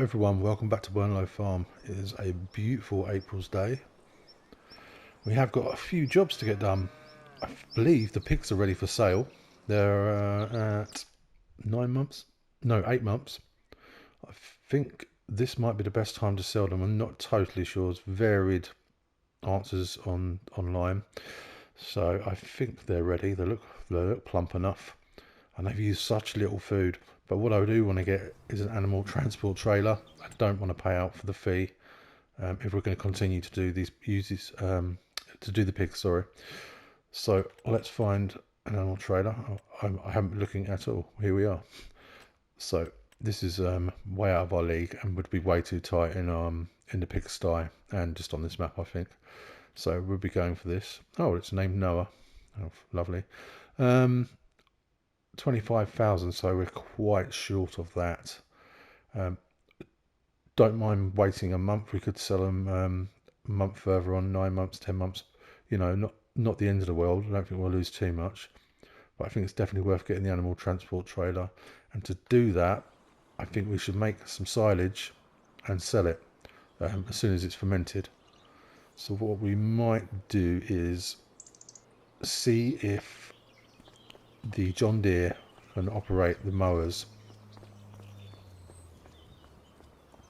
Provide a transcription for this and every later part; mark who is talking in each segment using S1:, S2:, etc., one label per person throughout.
S1: Everyone, welcome back to Wernolau Farm. It is a beautiful April's day. We have got a few jobs to get done. I believe the pigs are ready for sale. They're at 9 months, no, 8 months. I think this might be the best time to sell them. I'm not totally sure. It's varied answers online. So I think they're ready. They look plump enough, and they've used such little food. But what I do want to get is an animal transport trailer. I don't want to pay out for the fee if we're going to continue to do to do the pigs. Sorry. So let's find an animal trailer. I haven't been looking at all. Here we are. So this is way out of our league and would be way too tight in the pigsty and just on this map, I think. So we'll be going for this. Oh, it's named Noah. Oh, lovely. 25,000, so we're quite short of that. Don't mind waiting a month. We could sell them a month further on, 9 months, 10 months. You know, not the end of the world. I don't think we'll lose too much, but I think it's definitely worth getting the animal transport trailer. And to do that, I think we should make some silage and sell it as soon as it's fermented. So what we might do is see if the John Deere can operate the mowers,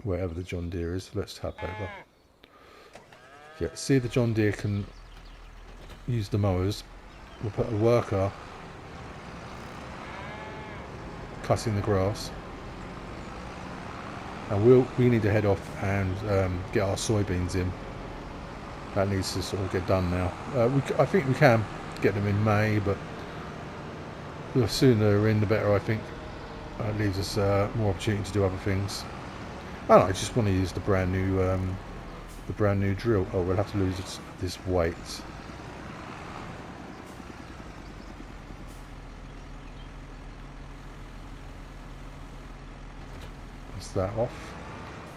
S1: wherever the John Deere is. Let's tap over. Yeah, see if the John Deere can use the mowers. We'll put a worker cutting the grass, and we need to head off and get our soybeans in. That needs to sort of get done now. I think we can get them in May, but the sooner they're in, the better. I think it leaves us more opportunity to do other things. And I just want to use the brand new drill. Oh, we'll have to lose this weight. That's that off.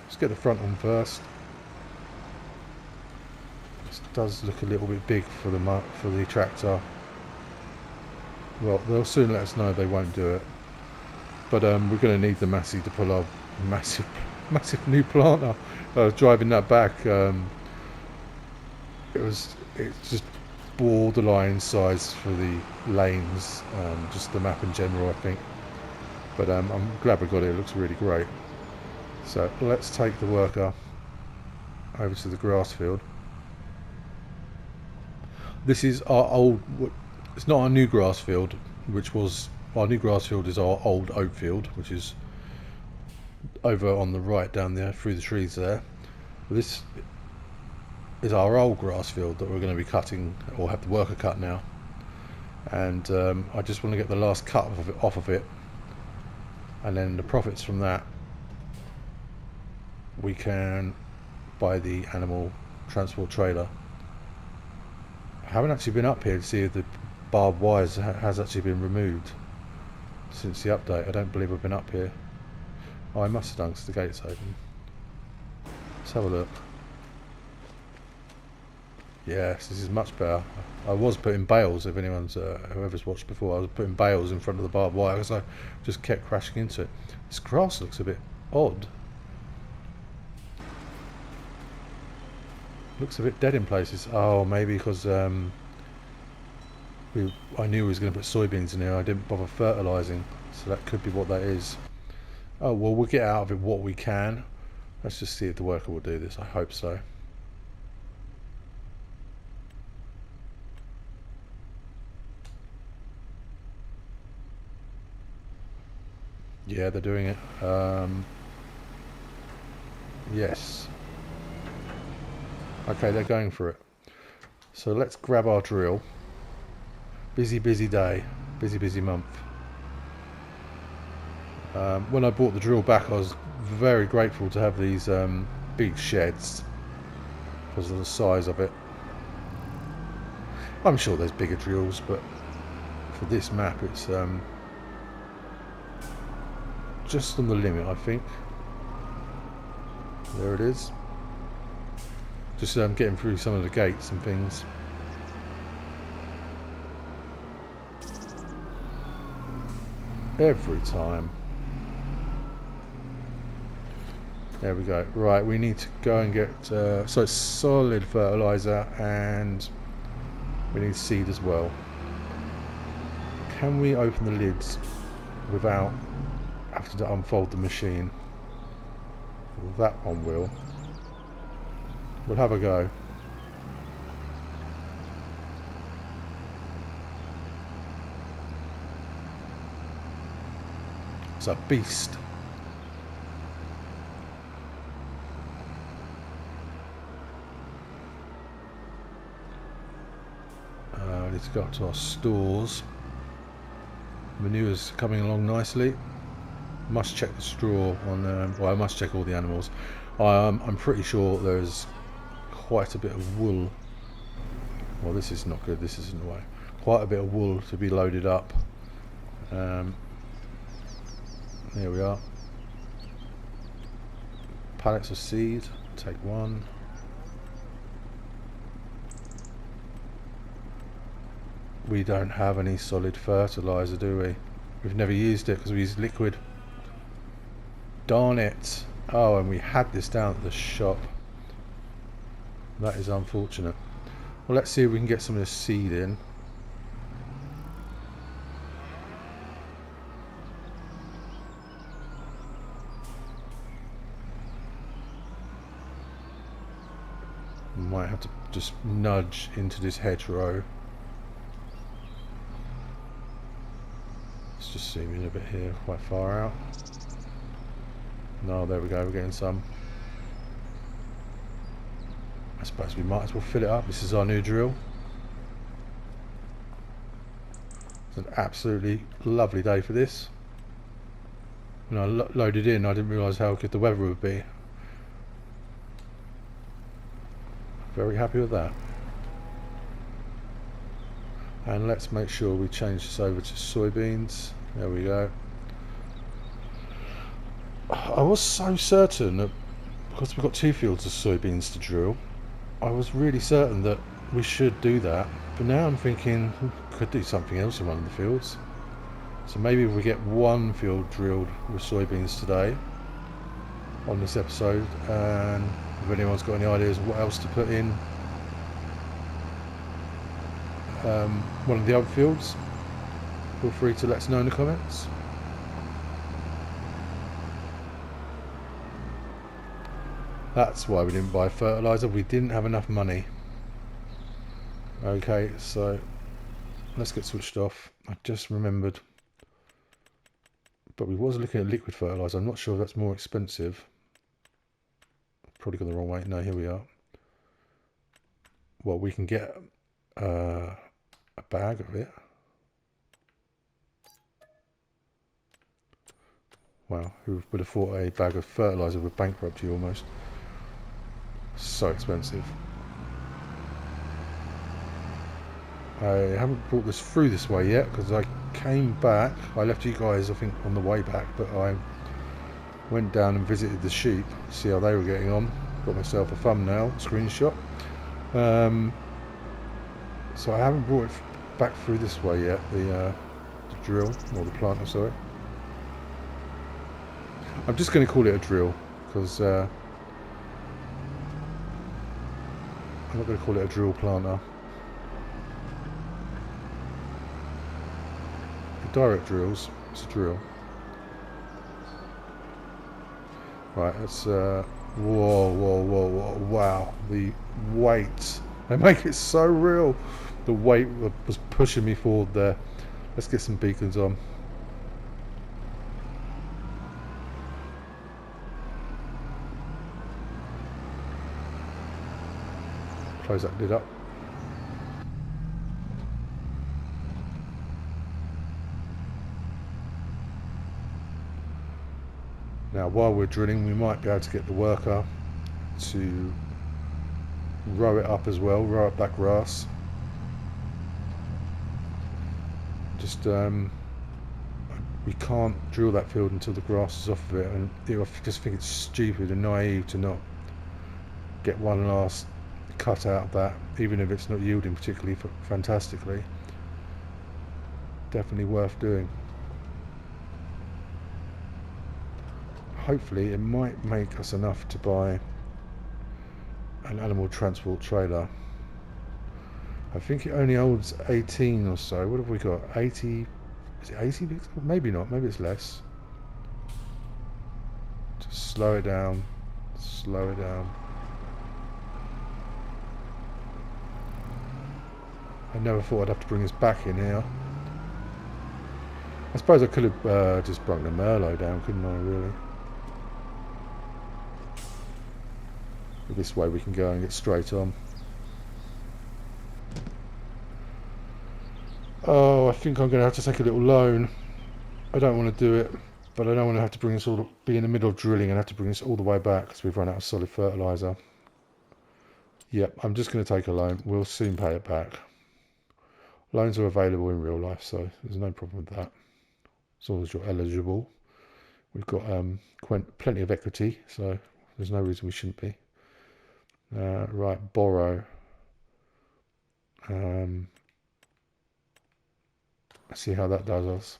S1: Let's get the front one first. This does look a little bit big for the tractor. Well, they'll soon let us know they won't do it. But we're going to need the Massey to pull our massive new planter. I was driving that back. It's just borderline size for the lanes, just the map in general, I think. But I'm glad we got it. It looks really great. So let's take the worker over to the grass field. This is our old. It's not our new grass field, which was our new grass field is our old oat field, which is over on the right down there through the trees there. This is our old grass field that we're going to be cutting, or have the worker cut now. And I just want to get the last cut off of it, and then the profits from that we can buy the animal transport trailer. I haven't actually been up here to see if the barbed wires has actually been removed since the update. I don't believe I've been up here. Oh, I must have done because the gate's open. Let's have a look. Yes, this is much better. I was putting bales, if anyone's whoever's watched before, I was putting bales in front of the barbed wire because I just kept crashing into it. This grass looks a bit odd. Looks a bit dead in places. Oh, maybe because I knew we was going to put soybeans in here. I didn't bother fertilising, so that could be what that is. Oh well, we'll get out of it what we can. Let's just see if the worker will do this. I hope so. Yeah, they're doing it. Yes. Okay, they're going for it. So let's grab our drill. Busy day. Busy month. When I bought the drill back, I was very grateful to have these big sheds because of the size of it. I'm sure there's bigger drills, but for this map it's just on the limit, I think. There it is. Just getting through some of the gates and things. Every time. There we go. Right, we need to go and get so it's solid fertilizer, and we need seed as well. Can we open the lids without having to unfold the machine? Well, that one will. We'll have a go. It's a beast. I need to go up to our stores. Manure's coming along nicely. Must check the straw on. Well, I must check all the animals. I'm pretty sure there's quite a bit of wool. Well, this is not good. This isn't the way. Quite a bit of wool to be loaded up. There we are. Pallets of seed. Take one. We don't have any solid fertilizer, do we? We've never used it because we use liquid. Darn it. Oh, and we had this down at the shop. That is unfortunate. Well, let's see if we can get some of this seed in. We might have to just nudge into this hedgerow. Let's just zoom in a bit here, quite far out. No, there we go, we're getting some. I suppose we might as well fill it up. This is our new drill. It's an absolutely lovely day for this. When I loaded in, I didn't realise how good the weather would be. Very happy with that. And let's make sure we change this over to soybeans. There we go. I was so certain that because we've got 2 fields of soybeans to drill, I was really certain that we should do that. But now I'm thinking we could do something else in one of the fields. So maybe if we get 1 field drilled with soybeans today on this episode, and if anyone's got any ideas of what else to put in one of the other fields, feel free to let us know in the comments. That's why we didn't buy fertilizer. We didn't have enough money. Okay, so let's get switched off. I just remembered, but we was looking at liquid fertilizer. I'm not sure if that's more expensive. Probably gone the wrong way. No, here we are. Well, we can get a bag of it. Wow, who would have thought a bag of fertilizer would bankrupt you almost? So expensive. I haven't brought this through this way yet because I came back. I left you guys, I think, on the way back, but I went down and visited the sheep, see how they were getting on. Got myself a thumbnail screenshot. So I haven't brought it back through this way yet, the drill, or the planter, sorry. I'm just going to call it a drill because I'm not going to call it a drill planter. The direct drills, it's a drill. Right, let's whoa, whoa, whoa, whoa, wow, the weight, they make it so real. The weight was pushing me forward there. Let's get some beacons on. Close that lid up. Now while we're drilling, we might be able to get the worker to row it up as well, row up that grass. Just we can't drill that field until the grass is off of it, and I just think it's stupid and naive to not get one last cut out of that, even if it's not yielding particularly fantastically. Definitely worth doing. hopefully it might make us enough to buy an animal transport trailer. I think it only holds 18 or so. What have we got? 80? Is it 80 pixels? Maybe not. Maybe it's less. Just slow it down. Slow it down. I never thought I'd have to bring this back in here. I suppose I could have just brought the Merlot down, couldn't I, really? But this way we can go and get straight on. Oh, I think I'm going to have to take a little loan. I don't want to do it, but I don't want to have to bring this all, be in the middle of drilling and have to bring this all the way back because we've run out of solid fertiliser. Yep, I'm just going to take a loan. We'll soon pay it back. Loans are available in real life, so there's no problem with that. As long as you're eligible. We've got plenty of equity, so there's no reason we shouldn't be. Right, borrow. Let's see how that does us.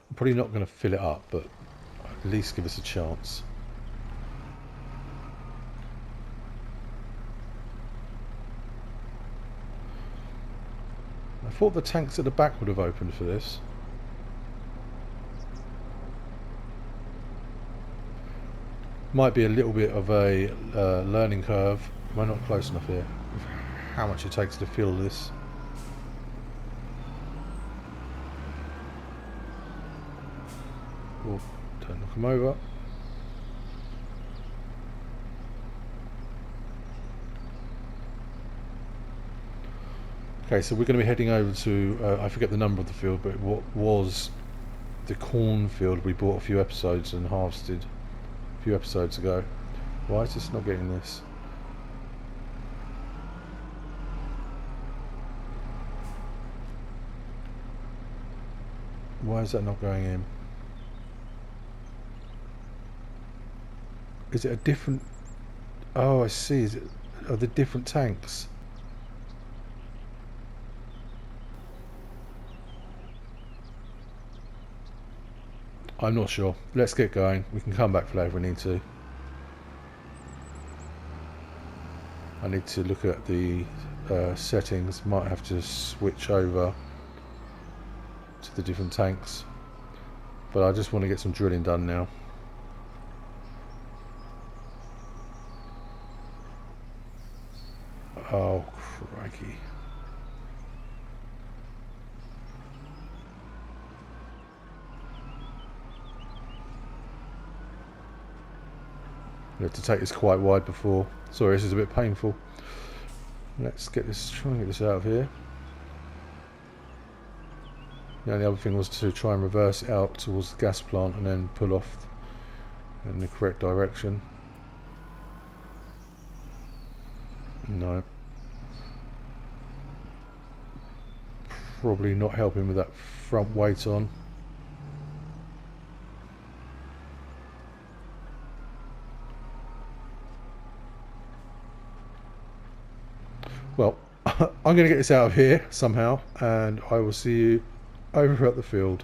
S1: I'm probably not going to fill it up, but at least give us a chance. I thought the tanks at the back would have opened for this. Might be a little bit of a learning curve. Am I not close enough here? How much it takes to fill this. Oh, don't knock them over. Okay, so we're going to be heading over to, I forget the number of the field, but what was the cornfield we bought a few episodes and harvested a few episodes ago. Why is this not getting this? Why is that not going in? Is it a different... Oh, I see. Are they different tanks? I'm not sure. Let's get going. We can come back for later if we need to. I need to look at the settings. Might have to switch over to the different tanks. But I just want to get some drilling done now. Oh, crikey. We have to take this quite wide before. Sorry, this is a bit painful. Let's get this, try and get this out of here. Now the other thing was to try and reverse it out towards the gas plant and then pull off in the correct direction. No. Probably not helping with that front weight on. Well, I'm going to get this out of here somehow, and I will see you over at the field.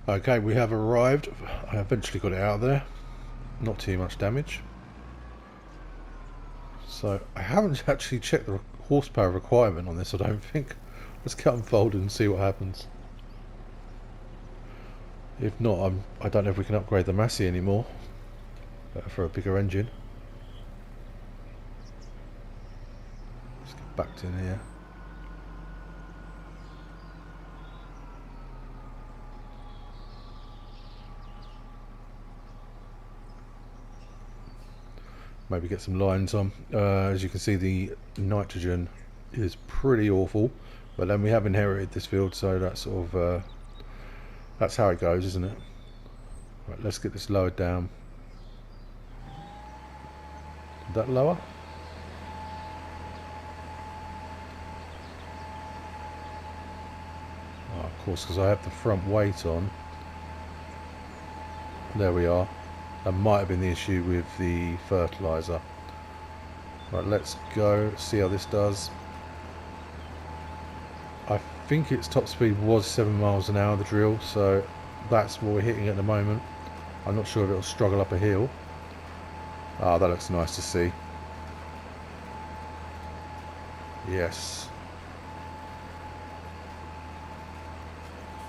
S1: Okay, we have arrived. I eventually got it out of there. Not too much damage. So I haven't actually checked the horsepower requirement on this, I don't think. Let's cut and fold and see what happens. If not, I don't know if we can upgrade the Massey anymore for a bigger engine. Let's get back to in here. Maybe get some lines on. As you can see, the nitrogen is pretty awful. But then we have inherited this field, so that's sort of that's how it goes, isn't it? Right, let's get this lowered down. Is that lower? Oh, of course, because I have the front weight on. There we are. That might have been the issue with the fertilizer. Right, let's go see how this does. I think its top speed was 7 miles an hour, the drill, so that's what we're hitting at the moment. I'm not sure if it'll struggle up a hill. Ah, that looks nice to see. Yes.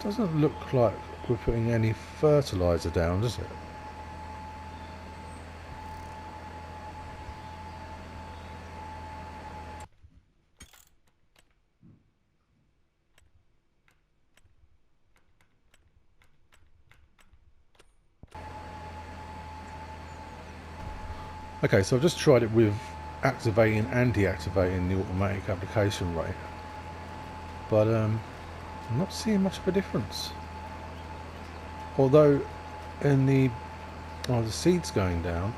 S1: Doesn't look like we're putting any fertilizer down, does it? Okay, so I've just tried it with activating and deactivating the automatic application rate, but I'm not seeing much of a difference. Although in the seeds going down,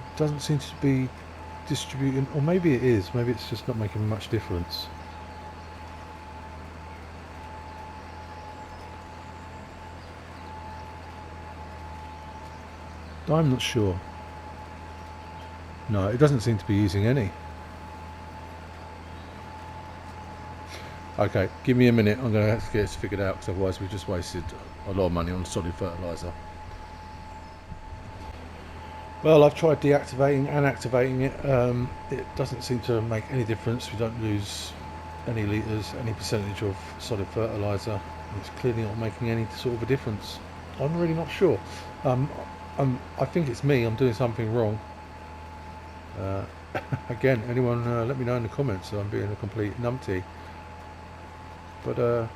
S1: it doesn't seem to be distributing, or maybe it is, maybe it's just not making much difference. I'm not sure. No, it doesn't seem to be using any. Okay, give me a minute. I'm going to have to get this figured out, because otherwise we've just wasted a lot of money on solid fertilizer. Well, I've tried deactivating and activating it. It doesn't seem to make any difference. We don't lose any litres, any percentage of solid fertilizer. It's clearly not making any sort of a difference. I'm really not sure. I think it's me. I'm doing something wrong. Again, anyone let me know in the comments that I'm being a complete numpty. But they're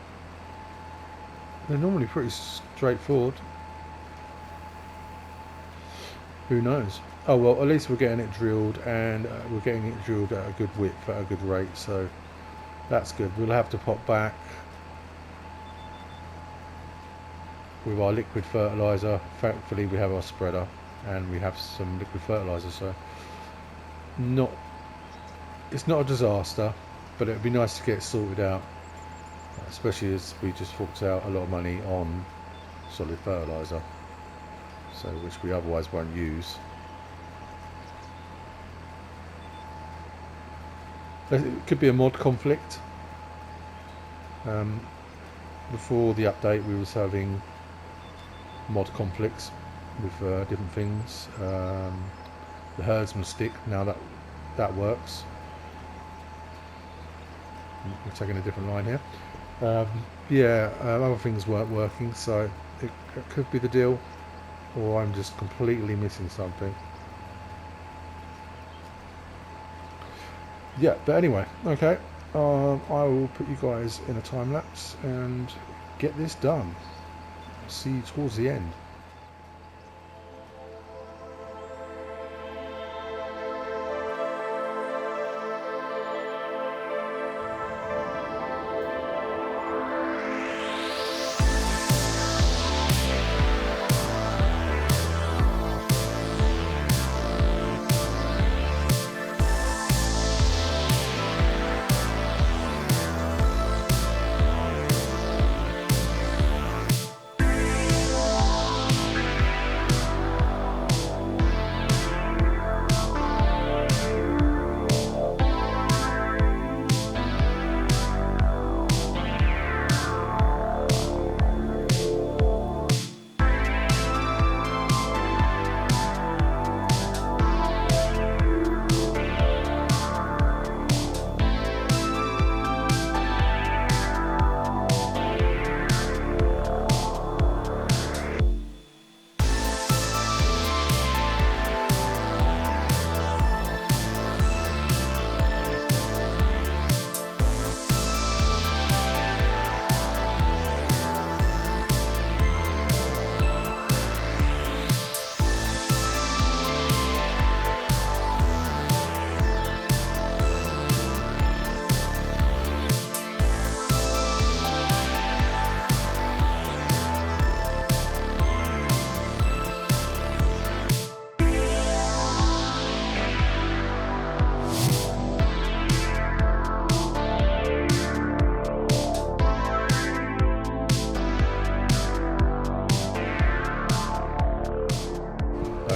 S1: normally pretty straightforward. Who knows? Oh well, at least we're getting it drilled, and we're getting it drilled at a good width, at a good rate, so that's good. We'll have to pop back with our liquid fertilizer. Thankfully we have our spreader and we have some liquid fertilizer, so it's not a disaster, but it would be nice to get it sorted out, especially as we just forked out a lot of money on solid fertilizer, so which we otherwise won't use. It could be a mod conflict. Before the update we was having mod conflicts with different things. The herdsman stick, now that works. We're taking a different line here. Other things weren't working, so it could be the deal, or I'm just completely missing something. Yeah, but anyway, okay. I will put you guys in a time lapse and get this done. See you towards the end.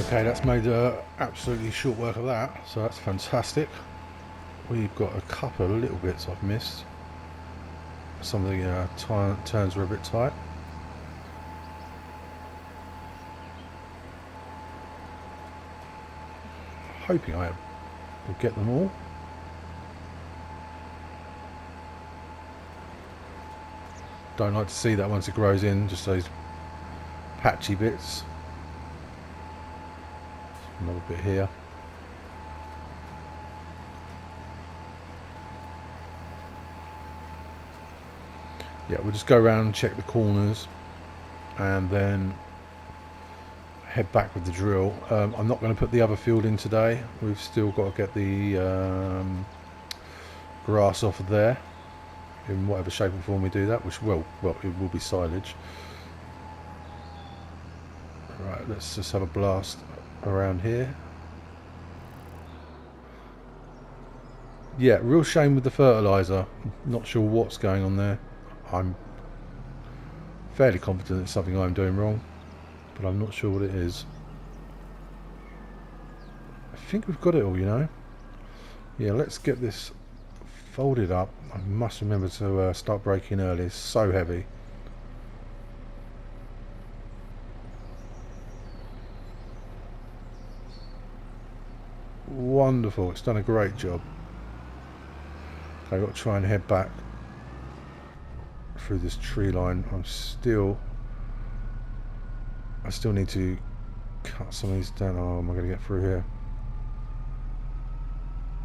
S1: Okay, that's made absolutely short work of that, so that's fantastic. We've got a couple of little bits I've missed. Some of the turns were a bit tight. Hoping I will get them all. Don't like to see that once it grows in, just those patchy bits. Another bit here. Yeah, we'll just go around and check the corners and then head back with the drill. I'm not going to put the other field in today. We've still got to get the grass off of there in whatever shape or form we do that, which well it will be silage. Right, let's just have a blast around here. Yeah, real shame with the fertiliser. Not sure what's going on there. I'm fairly confident it's something I'm doing wrong, but I'm not sure what it is. I think we've got it all, you know. Yeah, let's get this folded up. I must remember to start breaking early. It's so heavy. Wonderful, it's done a great job. I've got to try and head back through this tree line. I still need to cut some of these down. Oh, am I going to get through here?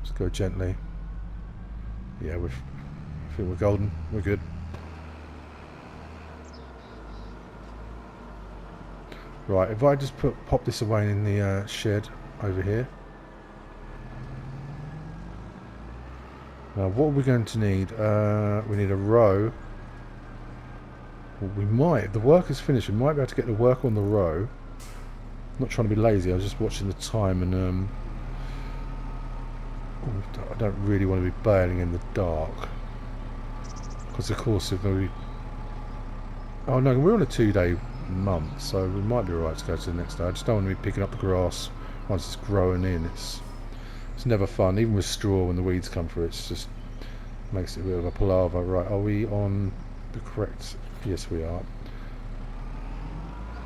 S1: Let's go gently. Yeah, I think we're golden. We're good. Right, if I just pop this away in the shed over here. Now, what are we going to need? We need a row. Well, we might, if the work is finished, we might be able to get the work on the row. I'm not trying to be lazy, I was just watching the time and I don't really want to be bailing in the dark. Because of course if we... Oh no, we're on a 2-day month, so we might be alright to go to the next day. I just don't want to be picking up the grass once it's growing in. It's never fun, even with straw when the weeds come through. It's just makes it a bit of a palaver. Right, are we on the correct... Yes, we are.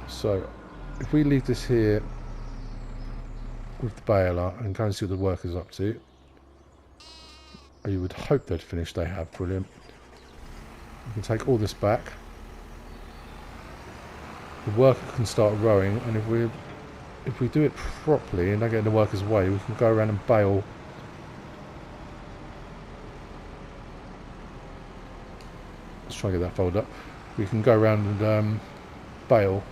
S1: So, if we leave this here with the baler and go and see what the worker's up to, you would hope they'd finish. They have. Brilliant. We can take all this back. The worker can start rowing, and if we do it properly and don't get in the worker's way, we can go around and bale. Let's try and get that folded up. We can go around and bale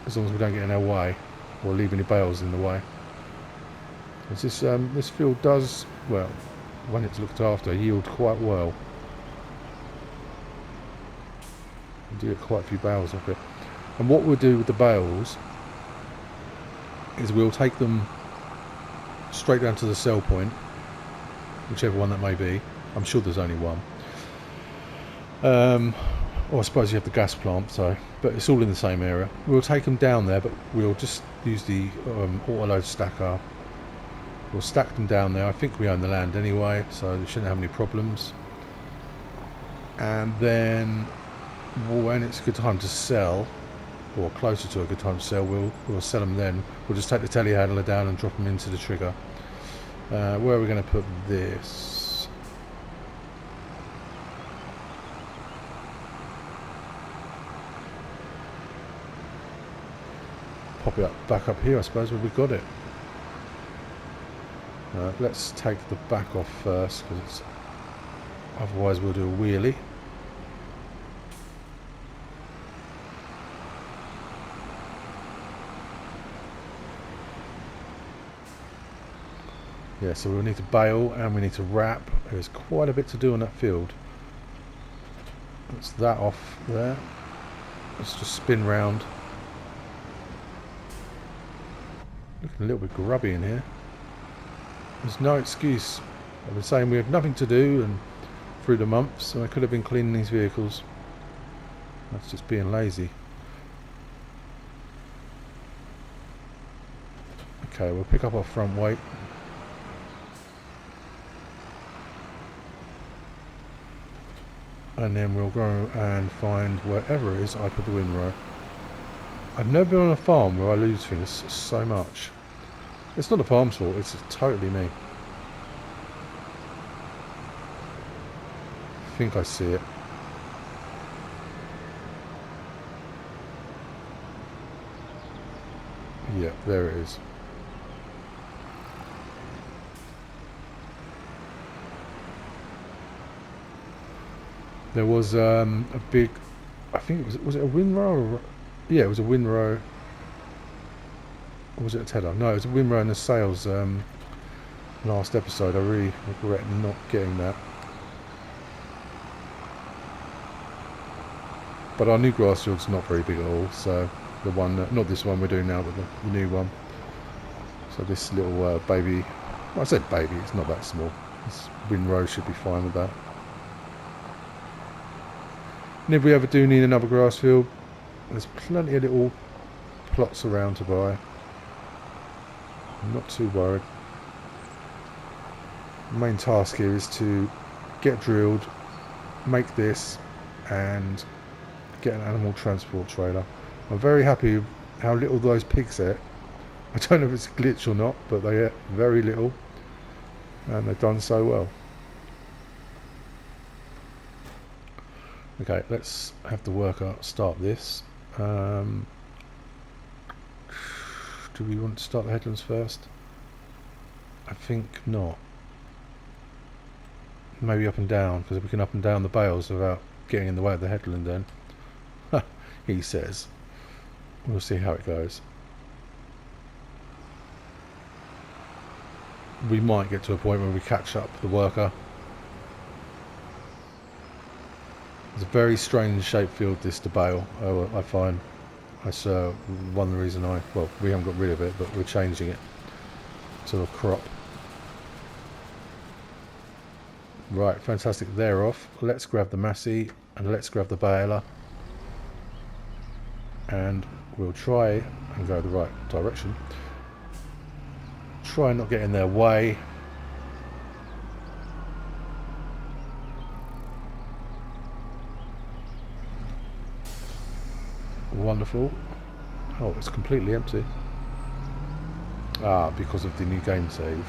S1: as long as we don't get in our way or leave any bales in the way. This field does, well, when it's looked after, yield quite well. We do get quite a few bales off it. And what we'll do with the bales is we'll take them straight down to the sell point, whichever one that may be. I'm sure there's only one. Or I suppose you have the gas plant, but it's all in the same area. We'll take them down there, but we'll just use the auto-load stacker. We'll stack them down there. I think we own the land anyway, so we shouldn't have any problems. And then when it's a good time to sell, or closer to a good time to sell, we'll sell them then. We'll just take the telehandler down and drop them into the trigger. Where are we going to put this? Pop it back up here, I suppose, where we've got it. Let's take the back off first, because otherwise we'll do a wheelie. Yeah, so we'll need to bale and we need to wrap. There's quite a bit to do on that field. That's that off there. Let's just spin round. Looking a little bit grubby in here. There's no excuse. I've been saying we have nothing to do and through the months, so I could have been cleaning these vehicles. That's just being lazy. Okay, we'll pick up our front weight. And then we'll go and find wherever it is I put the windrow. I've never been on a farm where I lose things so much. It's not the farm's fault, it's totally me. I think I see it. Yeah, there it is. There was a big, I think it was it a windrow? Or, yeah, it was a windrow. Or was it a tedder? No, it was a windrow in the sales last episode. I really regret not getting that. But our new grass field's not very big at all, so the one, not this one we're doing now, but the new one. So this little baby, well, I said baby, it's not that small. This windrow should be fine with that. And if we ever do need another grass field, there's plenty of little plots around to buy. I'm not too worried. The main task here is to get drilled, make this, and get an animal transport trailer. I'm very happy with how little those pigs ate. I don't know if it's a glitch or not, but they ate very little, and they've done so well. Okay, let's have the worker start this. Do we want to start the headlands first? I think not. Maybe up and down, because we can up and down the bales without getting in the way of the headland then. He says. We'll see how it goes. We might get to a point where we catch up the worker. It's a very strange shaped field, this to bale, I find. That's one of the reasons well, we haven't got rid of it, but we're changing it to a crop. Right, fantastic, they're off. Let's grab the Massey and let's grab the baler. And we'll try and go the right direction. Try and not get in their way. Wonderful. Oh, it's completely empty. Ah, because of the new game save.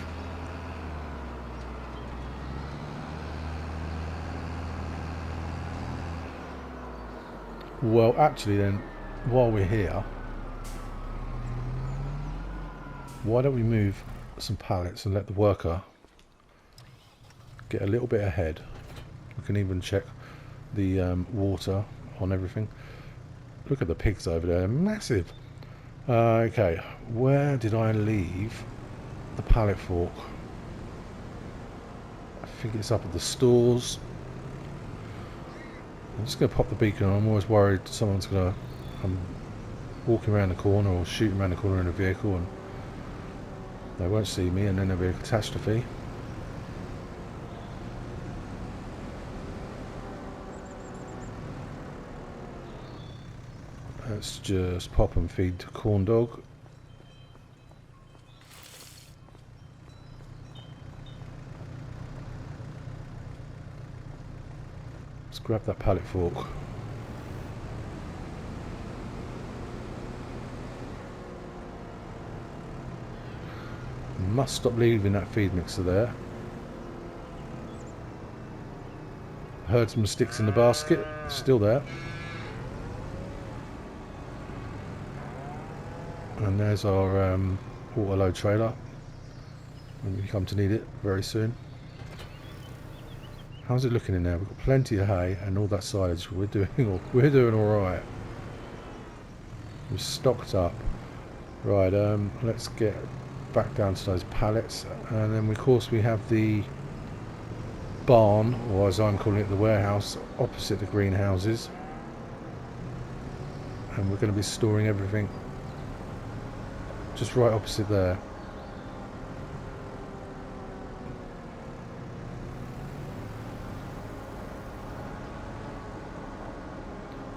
S1: Well, actually then, while we're here, why don't we move some pallets and let the worker get a little bit ahead. We can even check the water on everything. Look at the pigs over there, massive. Okay, where did I leave the pallet fork? I think it's up at the stores. I'm just going to pop the beacon on. I'm always worried someone's going to come walking around the corner or shooting around the corner in a vehicle and they won't see me and then there'll be a catastrophe. Let's just pop and feed the corn dog. Let's grab that pallet fork. Must stop leaving that feed mixer there. Heard some sticks in the basket, still there. And there's our auto load trailer when we come to need it very soon. How's it looking in there? We've got plenty of hay and all that silage. We're doing all right. We're stocked up. Right, let's get back down to those pallets, and then of course we have the barn, or as I'm calling it, the warehouse, opposite the greenhouses, and we're going to be storing everything just right opposite there.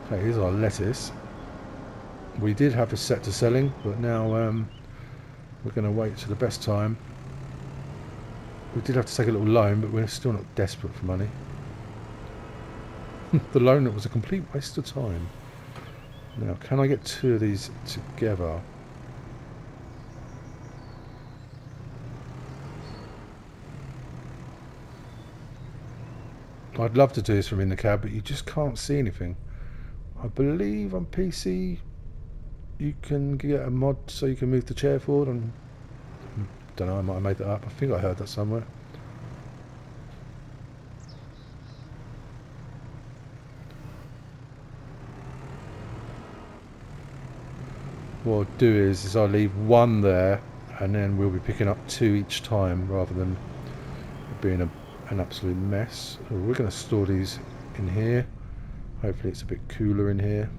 S1: Okay, here's our lettuce. We did have a set to selling, but now We're going to wait till the best time. We did have to take a little loan, but we're still not desperate for money. The loan that was a complete waste of time. Now, can I get two of these together? I'd love to do this from in the cab, but you just can't see anything. I believe on PC you can get a mod so you can move the chair forward. And don't know, I might have made that up. I think I heard that somewhere. What I'll do is I'll leave one there, and then we'll be picking up two each time rather than being an absolute mess. So we're going to store these in here. Hopefully it's a bit cooler in here.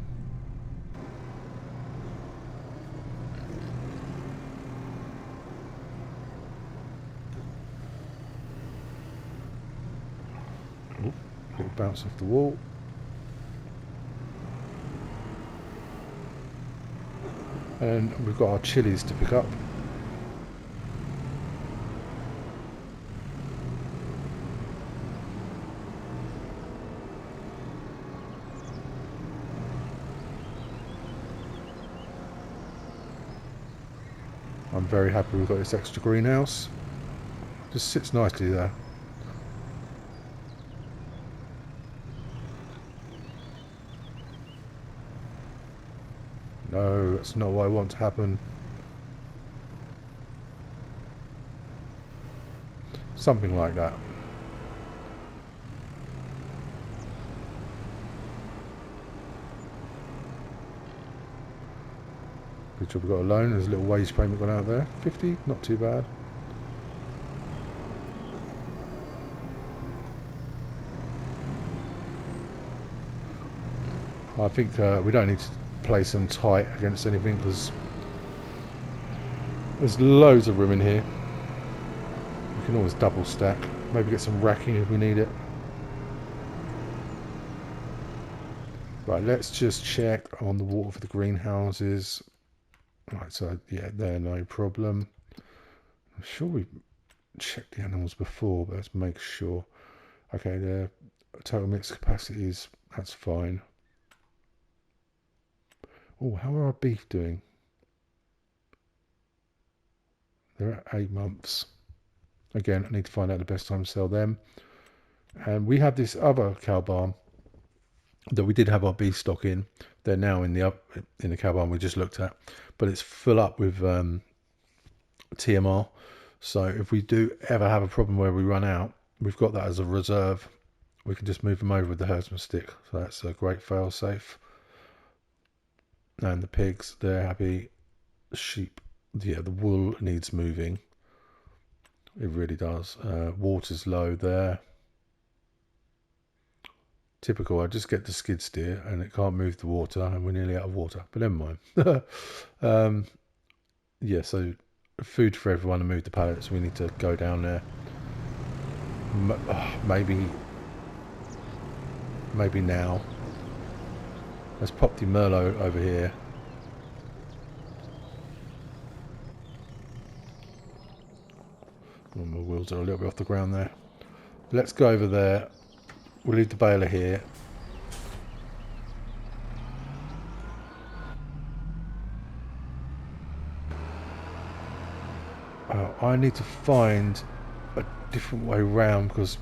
S1: Ooh, little bounce off the wall. And we've got our chilies to pick up. I'm very happy we've got this extra greenhouse. Just sits nicely there. No, that's not what I want to happen. Something like that. Good job we got a loan. There's a little wage payment gone out there. 50, not too bad. I think we don't need to place them tight against anything because there's loads of room in here. We can always double stack. Maybe get some racking if we need it. Right, let's just check on the water for the greenhouses. Right, so yeah, they're no problem. I'm sure we checked the animals before, but let's make sure. Okay, their total mix capacities, that's fine. Oh, how are our beef doing? They're at 8 months. Again, I need to find out the best time to sell them. And we have this other cow barn that we did have our beef stock in. They're now in the cow barn we just looked at, but it's full up with TMR. So if we do ever have a problem where we run out, we've got that as a reserve. We can just move them over with the herdsman stick. So that's a great fail safe. And the pigs, they're happy. The sheep, yeah, the wool needs moving. It really does. Water's low there. Typical, I just get the skid steer and it can't move the water and we're nearly out of water, but never mind. Yeah, so food for everyone and move the pallets. We need to go down there. Maybe now. Let's pop the Merlot over here. Oh, my wheels are a little bit off the ground there. Let's go over there. We'll leave the baler here. I need to find a different way round because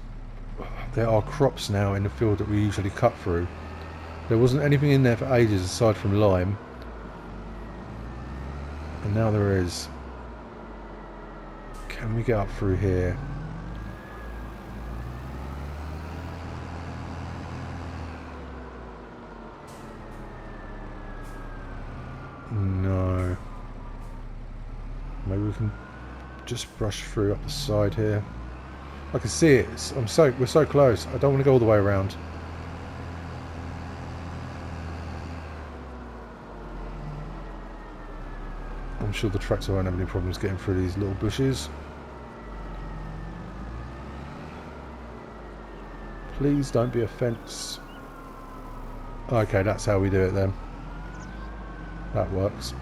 S1: there are crops now in the field that we usually cut through. There wasn't anything in there for ages aside from lime. And now there is. Can we get up through here? No. Maybe we can just brush through up the side here. I can see it. We're so close. I don't want to go all the way around. I'm sure the tractor won't have any problems getting through these little bushes. Please don't be a fence. Okay, that's how we do it then. That works.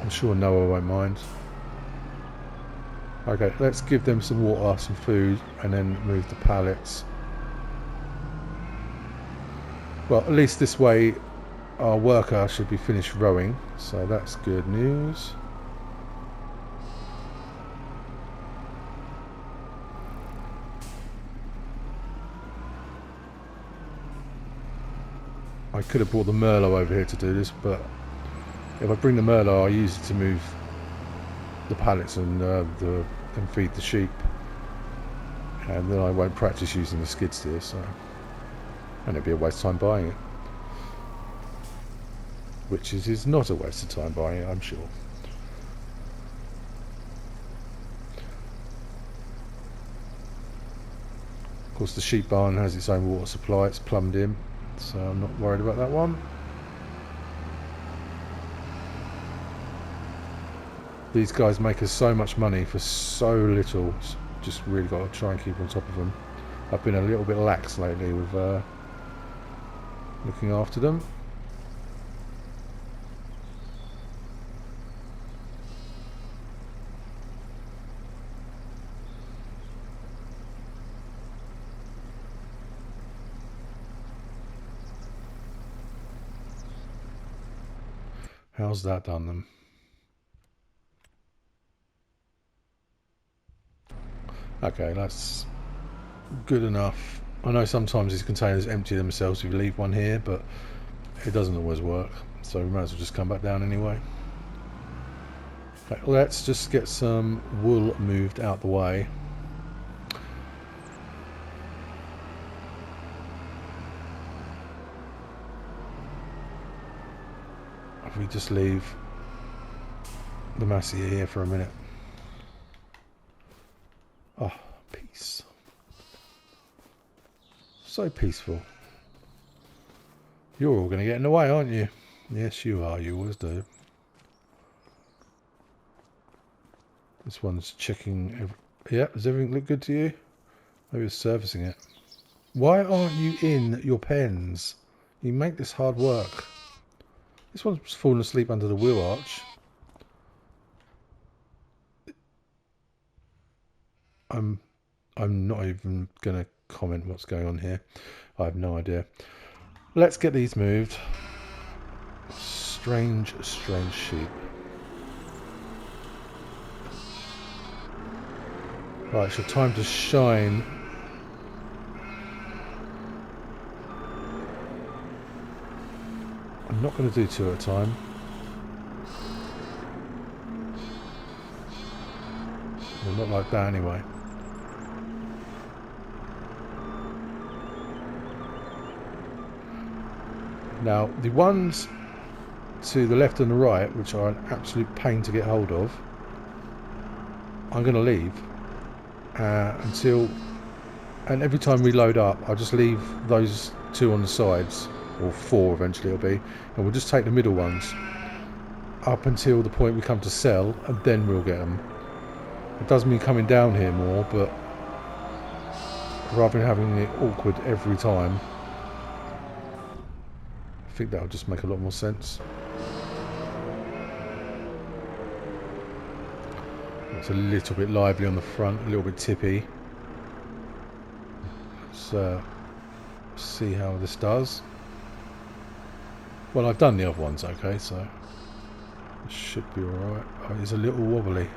S1: I'm sure Noah won't mind. Okay, let's give them some water, some food, and then move the pallets. Well, at least this way our worker should be finished rowing, so that's good news. I could have brought the Merlot over here to do this, but if I bring the Merlot, I use it to move the pallets and feed the sheep, and then I won't practice using the skid steer, so and it'd be a waste of time buying it, which is not a waste of time buying it, I'm sure. Of course, the sheep barn has its own water supply; it's plumbed in, so I'm not worried about that one. These guys make us so much money for so little. Just really got to try and keep on top of them. I've been a little bit lax lately with looking after them. How's that done them? Okay, that's good enough. I know sometimes these containers empty themselves if you leave one here, but it doesn't always work, so we might as well just come back down anyway. Okay, let's just get some wool moved out the way. If we just leave the Massey here for a minute. Oh, peace. So peaceful. You're all going to get in the way, aren't you? Yes, you are. You always do. This one's checking. Yeah, does everything look good to you? Maybe it's servicing it. Why aren't you in your pens? You make this hard work. This one's fallen asleep under the wheel arch. I'm not even going to comment what's going on here. I have no idea. Let's get these moved. Strange sheep. Right, it's your time to shine. I'm not going to do two at a time. Well, not like that anyway. Now, the ones to the left and the right, which are an absolute pain to get hold of, I'm going to leave until, and every time we load up, I'll just leave those two on the sides, or four eventually it'll be, and we'll just take the middle ones up until the point we come to sell, and then we'll get them. It does mean coming down here more, but rather than having it awkward every time, I think that'll just make a lot more sense. It's a little bit lively on the front, a little bit tippy. Let's see how this does. Well, I've done the other ones okay, so it should be alright. Oh, it's a little wobbly.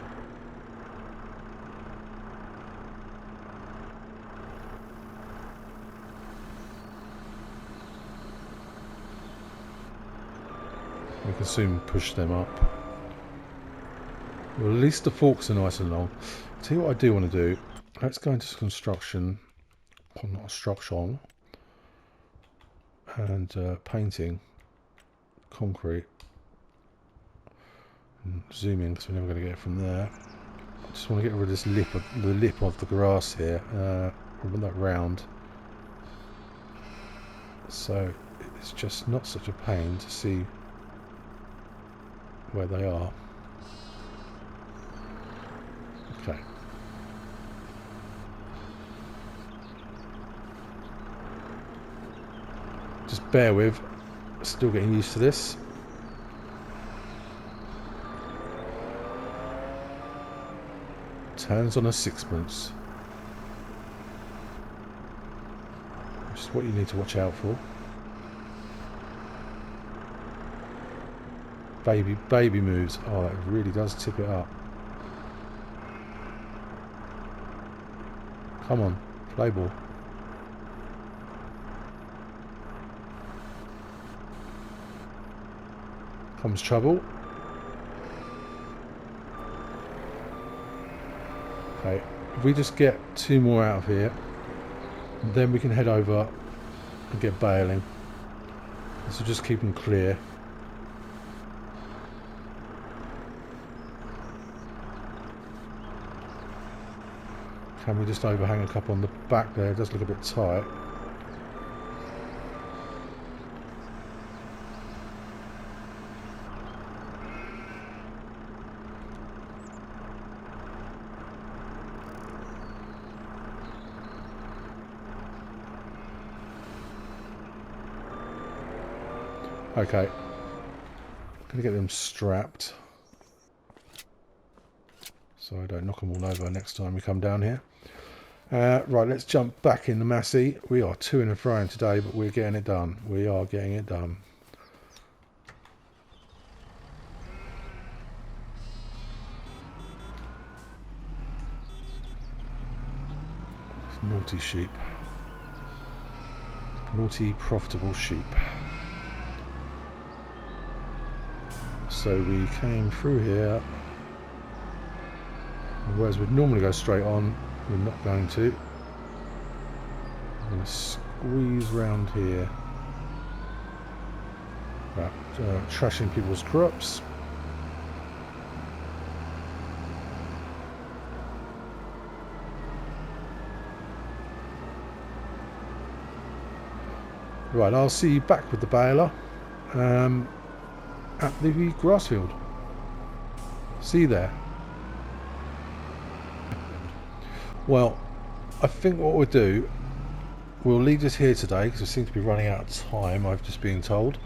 S1: We can soon push them up. Well, at least the forks are nice and long. Tell you what I do want to do. Let's go into construction, or not construction, and painting, concrete. And zoom in because we're never going to get it from there. I just want to get rid of this lip of the grass here. Run that round, so it's just not such a pain to see where they are. Okay. Just bear with, still getting used to this. Hands on a sixpence. Which is what you need to watch out for. Baby moves. Oh, that really does tip it up. Come on, play ball. Comes trouble. Okay, if we just get 2 more out of here, then we can head over and get bailing. So just keep them clear. Can we just overhang a couple on the back there? It does look a bit tight. Okay, gonna get them strapped so I don't knock them all over next time we come down here. Right, let's jump back in the Massey. We are to and fro today, but we're getting it done. We are getting it done. Naughty sheep. Naughty, profitable sheep. So we came through here, whereas we'd normally go straight on, we're not going to. I'm going to squeeze round here. Right, trashing people's crops. Right, I'll see you back with the baler at the grass field. See you there. Well, I think what we'll do, we'll leave this here today because we seem to be running out of time, I've just been told.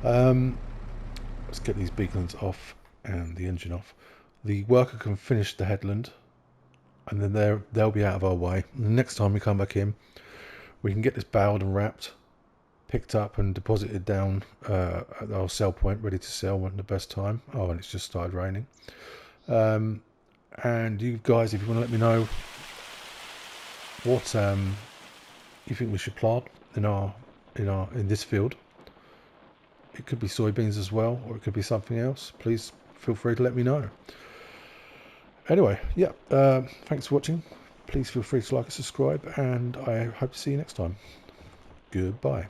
S1: Let's get these beacons off and the engine off. The worker can finish the headland and then they'll be out of our way. And the next time we come back in, we can get this baled and wrapped, picked up and deposited down at our sell point, ready to sell when the best time. Oh, and it's just started raining. And you guys, if you want to let me know what you think we should plant in this field, it could be soybeans as well, or it could be something else. Please feel free to let me know. Anyway, yeah, thanks for watching. Please feel free to like and subscribe, and I hope to see you next time. Goodbye.